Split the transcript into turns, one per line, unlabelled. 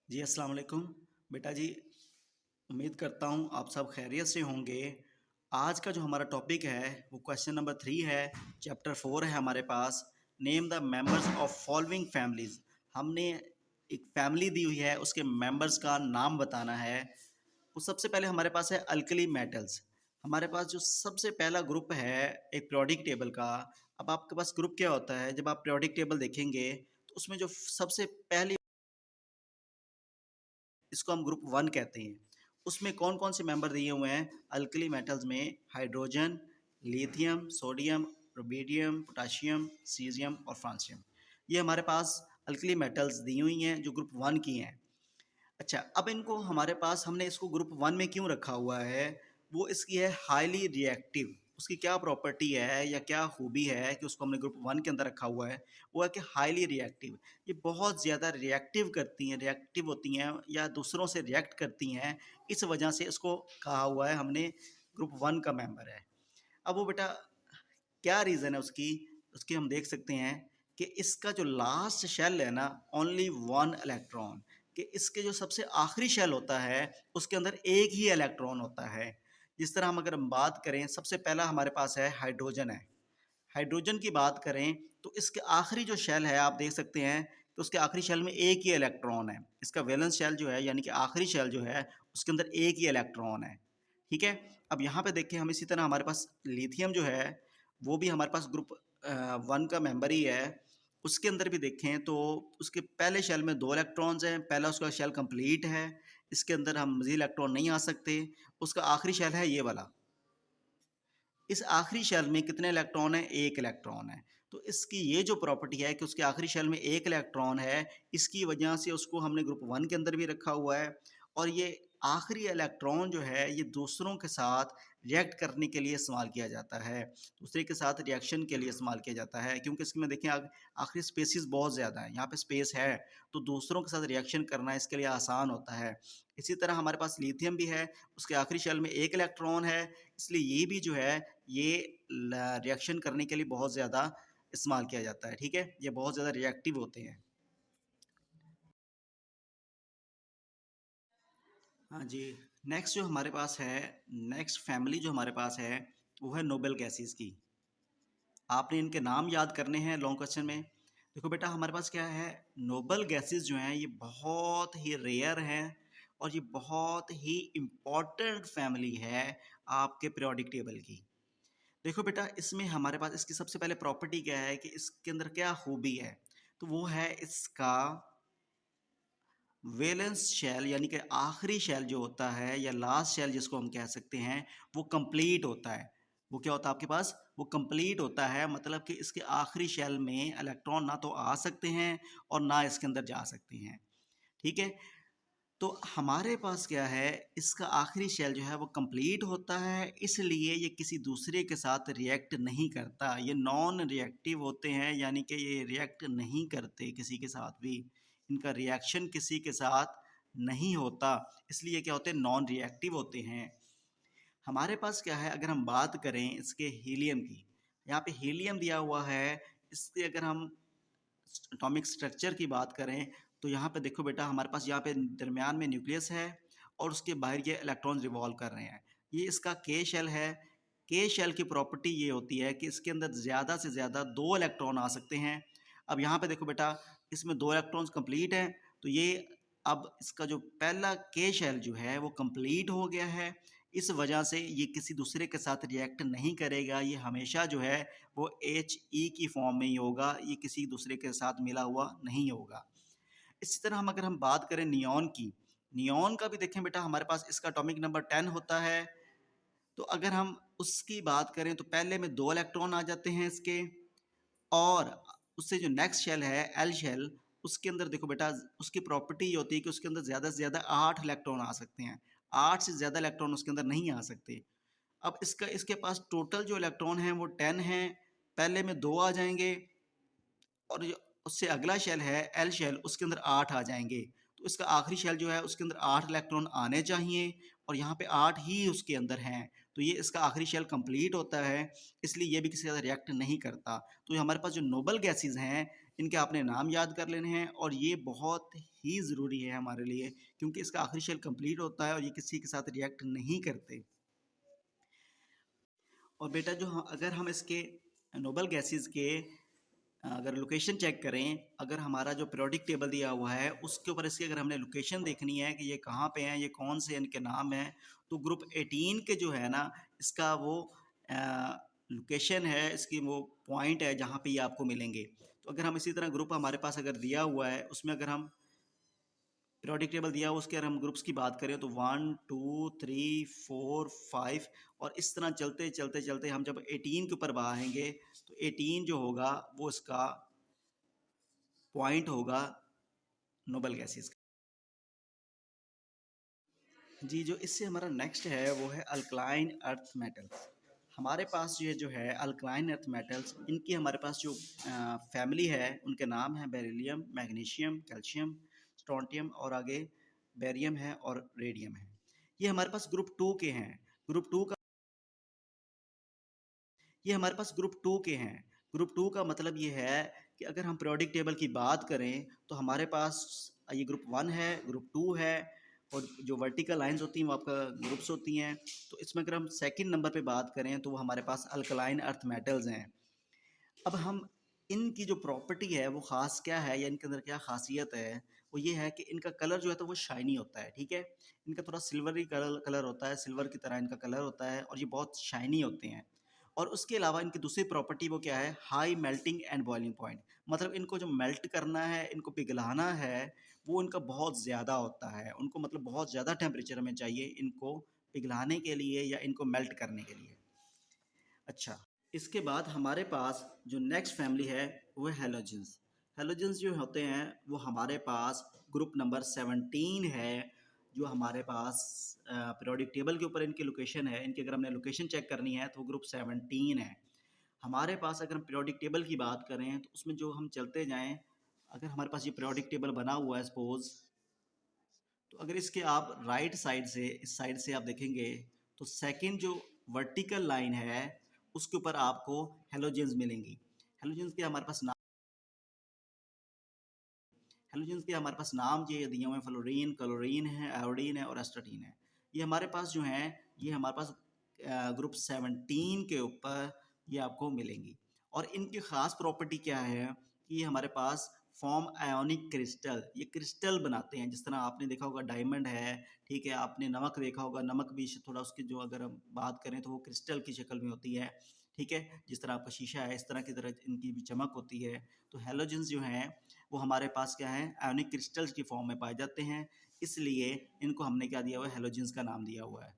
जी अस्सलाम वालेकुम। बेटा जी, उम्मीद करता हूँ आप सब खैरियत से होंगे। आज का जो हमारा टॉपिक है वो क्वेश्चन नंबर 3 है, चैप्टर 4 है हमारे पास। Name the members of following families. हमने एक फैमिली दी हुई है, उसके मेंबर्स का नाम बताना है। वो सबसे पहले हमारे पास है अल्कली मेटल्स। हमारे पास जो सबसे पहला ग्रुप है एक पीरियोडिक टेबल का। अब आपके पास ग्रुप क्या होता है, जब आप पीरियोडिक टेबल देखेंगे तो उसमें जो सबसे पहली, इसको हम ग्रुप 1 कहते हैं। उसमें कौन कौन से मेंबर दिए हुए हैं? अल्कली मेटल्स में hydrogen, lithium, sodium, rubidium, potassium, caesium और फ्रांसियम। ये हमारे पास अल्कली मेटल्स दी हुई हैं जो ग्रुप 1 की हैं। अच्छा, अब इनको हमारे पास, हमने इसको ग्रुप 1 में क्यों रखा हुआ है? वो इसकी है हाईली रिएक्टिव। उसकी क्या प्रॉपर्टी है या क्या खूबी है कि उसको हमने ग्रुप 1 के अंदर रखा हुआ है? वो है कि हाईली रिएक्टिव। ये बहुत ज़्यादा रिएक्टिव करती हैं, रिएक्टिव होती हैं या दूसरों से रिएक्ट करती हैं। इस वजह से इसको कहा हुआ है हमने ग्रुप 1 का मेंबर है। अब वो बेटा क्या रीज़न है उसकी? उसकी हम देख सकते हैं कि इसका जो लास्ट शेल है ना, ओनली वन इलेक्ट्रॉन, कि इसके जो सबसे आखिरी शेल होता है उसके अंदर एक ही इलेक्ट्रॉन होता है। जिस तरह हम अगर हम बात करें, सबसे पहला हमारे पास है हाइड्रोजन है। हाइड्रोजन की बात करें तो इसके आखिरी जो शेल है आप देख सकते हैं कि उसके आखिरी शेल में एक ही इलेक्ट्रॉन है। इसका वैलेंस शेल जो है, यानी कि आखिरी शेल जो है, उसके अंदर एक ही इलेक्ट्रॉन है। ठीक है। अब यहाँ पे देखें, हम इसी तरह हमारे पास लिथियम जो है वो भी हमारे पास ग्रुप 1 का मेंबर ही है। उसके अंदर भी देखें तो उसके पहले शेल में दो इलेक्ट्रॉन्स हैं, पहला उसका शेल कंप्लीट है, इसके अंदर हम मज़ीद इलेक्ट्रॉन नहीं आ सकते। उसका आखिरी शेल है ये वाला। इस आखिरी शेल में कितने इलेक्ट्रॉन हैं? एक इलेक्ट्रॉन है। तो इसकी ये जो प्रॉपर्टी है कि उसके आखिरी शेल में एक इलेक्ट्रॉन है, इसकी वजह से उसको हमने ग्रुप 1 के अंदर भी रखा हुआ है। और ये आखिरी इलेक्ट्रॉन जो है ये दूसरों के साथ रिएक्ट करने के लिए इस्तेमाल किया जाता है, दूसरे के साथ रिएक्शन के लिए इस्तेमाल किया जाता है, क्योंकि इसमें देखें आखिरी स्पेसिस बहुत ज़्यादा है, यहाँ पे स्पेस है, तो दूसरों के साथ रिएक्शन करना इसके लिए आसान होता है। इसी तरह हमारे पास लिथियम भी है, उसके आखिरी शेल में एक इलेक्ट्रॉन है, इसलिए ये भी जो है ये रिएक्शन करने के लिए बहुत ज़्यादा इस्तेमाल किया जाता है। ठीक है, ये बहुत ज़्यादा रिएक्टिव होते हैं। हाँ जी। नेक्स्ट जो हमारे पास है, नेक्स्ट फैमिली जो हमारे पास है वो है नोबल गैसेस की। आपने इनके नाम याद करने हैं लॉन्ग क्वेश्चन में। देखो बेटा, हमारे पास क्या है, नोबल गैसेस जो हैं ये बहुत ही रेयर हैं और ये बहुत ही इम्पॉर्टेंट फैमिली है आपके पीरियोडिक टेबल की। देखो बेटा, इसमें हमारे पास इसकी सबसे पहले प्रॉपर्टी क्या है कि इसके अंदर क्या खूबी है, तो वो है इसका वैलेंस शेल, यानी कि आखिरी शेल जो होता है या लास्ट शेल जिसको हम कह सकते हैं, वो कंप्लीट होता है। वो क्या होता है आपके पास? वो कंप्लीट होता है, मतलब कि इसके आखिरी शेल में इलेक्ट्रॉन ना तो आ सकते हैं और ना इसके अंदर जा सकते हैं। ठीक है। तो हमारे पास क्या है, इसका आखिरी शेल जो है वो कंप्लीट होता है, इसलिए ये किसी दूसरे के साथ रिएक्ट नहीं करता। ये नॉन रिएक्टिव होते हैं, यानी कि ये रिएक्ट नहीं करते किसी के साथ भी, इनका रिएक्शन किसी के साथ नहीं होता, इसलिए क्या होते हैं, नॉन रिएक्टिव होते हैं। हमारे पास क्या है, अगर हम बात करें इसके हीलियम की, यहाँ पे हीलियम दिया हुआ है। इसके अगर हम एटॉमिक स्ट्रक्चर की बात करें तो यहाँ पे देखो बेटा, हमारे पास यहाँ पे दरमियान में न्यूक्लियस है और उसके बाहर ये इलेक्ट्रॉन रिवॉल्व कर रहे हैं। ये इसका के शेल है। के शेल की प्रॉपर्टी ये होती है कि इसके अंदर ज़्यादा से ज़्यादा दो इलेक्ट्रॉन आ सकते हैं। अब यहाँ पे देखो बेटा, इसमें दो इलेक्ट्रॉन्स कंप्लीट हैं, तो ये अब इसका जो पहला के शेल जो है वो कंप्लीट हो गया है। इस वजह से ये किसी दूसरे के साथ रिएक्ट नहीं करेगा, ये हमेशा जो है वो एच ई की फॉर्म में ही होगा, ये किसी दूसरे के साथ मिला हुआ नहीं होगा। इसी तरह अगर हम बात करें नियॉन की, नियॉन का भी देखें बेटा, हमारे पास इसका एटॉमिक नंबर 10 होता है। तो अगर हम उसकी बात करें तो पहले में दो इलेक्ट्रॉन आ जाते हैं इसके, और उससे जो नेक्स्ट शेल है एल शेल, उसके अंदर देखो बेटा, उसकी प्रॉपर्टी ये होती है कि उसके अंदर ज़्यादा से ज़्यादा 8 इलेक्ट्रॉन आ सकते हैं, 8 से ज़्यादा इलेक्ट्रॉन उसके अंदर नहीं आ सकते। अब इसके पास टोटल जो इलेक्ट्रॉन हैं वो 10 हैं, पहले में दो आ जाएंगे और जो उससे अगला शेल है एल शेल, उसके अंदर 8 आ जाएंगे। तो इसका आखिरी शेल जो है उसके अंदर 8 इलेक्ट्रॉन आने चाहिए और यहाँ पे 8 ही उसके अंदर हैं, तो ये इसका आखिरी शेल कंप्लीट होता है, इसलिए ये भी किसी के साथ रिएक्ट नहीं करता। तो ये हमारे पास जो नोबल गैसेज हैं, इनके आपने नाम याद कर लेने हैं और ये बहुत ही ज़रूरी है हमारे लिए, क्योंकि इसका आखिरी शेल कंप्लीट होता है और ये किसी के साथ रिएक्ट नहीं करते। और बेटा जो अगर हम इसके नोबल गैसेस के अगर लोकेशन चेक करें, अगर हमारा जो पीरियोडिक टेबल दिया हुआ है उसके ऊपर इसकी अगर हमने लोकेशन देखनी है कि ये कहाँ पे हैं, ये कौन से इनके नाम हैं, तो ग्रुप 18 के जो है ना, इसका वो लोकेशन है, इसकी वो पॉइंट है जहाँ पे ये आपको मिलेंगे। तो अगर हम इसी तरह ग्रुप हमारे पास अगर दिया हुआ है, उसमें अगर हम पीरियोडिक टेबल दिया हुआ उसके अगर हम ग्रुप्स की बात करें तो 1 2 3 4 5 और इस तरह चलते चलते चलते हम जब 18 के ऊपर आएंगे तो 18 जो होगा वो इसका पॉइंट होगा नोबल गैसेस का। जी, जो इससे हमारा नेक्स्ट है वो है अल्कलाइन अर्थ मेटल्स। हमारे पास ये जो है अल्कलाइन अर्थ मेटल्स, इनकी हमारे पास जो फैमिली है उनके नाम है बेरिलियम, मैग्नीशियम, कैल्शियम, स्ट्रोंटियम और आगे बेरियम है और रेडियम है। ये हमारे पास ग्रुप टू के हैं। ग्रुप टू का ये हमारे पास ग्रुप टू के हैं। ग्रुप टू का मतलब ये है कि अगर हम पीरियोडिक टेबल की बात करें तो हमारे पास ये ग्रुप वन है, ग्रुप टू है और जो वर्टिकल लाइंस होती हैं वो आपका ग्रुप्स होती हैं। तो इसमें अगर हम सेकंड नंबर पे बात करें तो वो हमारे पास अल्कलाइन अर्थ मेटल्स हैं। अब हम इनकी जो प्रॉपर्टी है वो ख़ास क्या है या इनके अंदर क्या ख़ासियत है, वो ये है कि इनका कलर जो है तो वो शाइनी होता है, ठीक है। इनका थोड़ा सिल्वरी कलर कलर होता है, सिल्वर की तरह इनका कलर होता है और ये बहुत शाइनी होते हैं। और उसके अलावा इनकी दूसरी प्रॉपर्टी वो क्या है, high melting and boiling point. मतलब इनको जो मेल्ट करना है, इनको पिघलाना है, वो इनका बहुत ज़्यादा होता है। उनको मतलब बहुत ज़्यादा टेम्परेचर में चाहिए इनको पिघलाने के लिए या इनको मेल्ट करने के लिए। अच्छा, इसके बाद हमारे पास जो नेक्स्ट फैमिली है वो है हैलोजेंस। हैलोजेंस जो होते हैं वो हमारे पास ग्रुप नंबर 17 है, जो हमारे पास पीरियोडिक टेबल के ऊपर इनकी लोकेशन है। इनकी अगर हमने लोकेशन चेक करनी है तो वो ग्रुप 17 है। हमारे पास अगर हम पीरियोडिक टेबल की बात करें तो उसमें जो हम चलते जाएं, अगर हमारे पास ये पीरियोडिक टेबल बना हुआ है सपोज, तो अगर इसके आप राइट साइड से इस साइड से आप देखेंगे तो सेकंड जो वर्टिकल लाइन है उसके ऊपर आपको हेलोजेंस मिलेंगी। हेलोजेंस के हमारे पास नाम हेलोजेंस के हमारे पास नाम जो दिए हुए हैं, फ्लोरीन, क्लोरीन है, आयोडीन है और एस्टाटीन है। ये हमारे पास जो हैं, ये हमारे पास ग्रुप 17 के ऊपर ये आपको मिलेंगी। और इनकी ख़ास प्रॉपर्टी क्या है कि ये हमारे पास फॉर्म आयोनिक क्रिस्टल, ये क्रिस्टल बनाते हैं। जिस तरह आपने देखा होगा डायमंड है, ठीक है, आपने नमक देखा होगा, नमक भी थोड़ा उसकी जो अगर हम बात करें तो वो क्रिस्टल की शक्ल में होती है, ठीक है। जिस तरह आपका शीशा है इस तरह की तरह इनकी भी चमक होती है। तो हेलोजेंस जो हैं वो हमारे पास क्या है, आयोनिक क्रिस्टल्स की फॉर्म में पाए जाते हैं, इसलिए इनको हमने क्या दिया हुआ है, हेलोजेंस का नाम दिया हुआ है।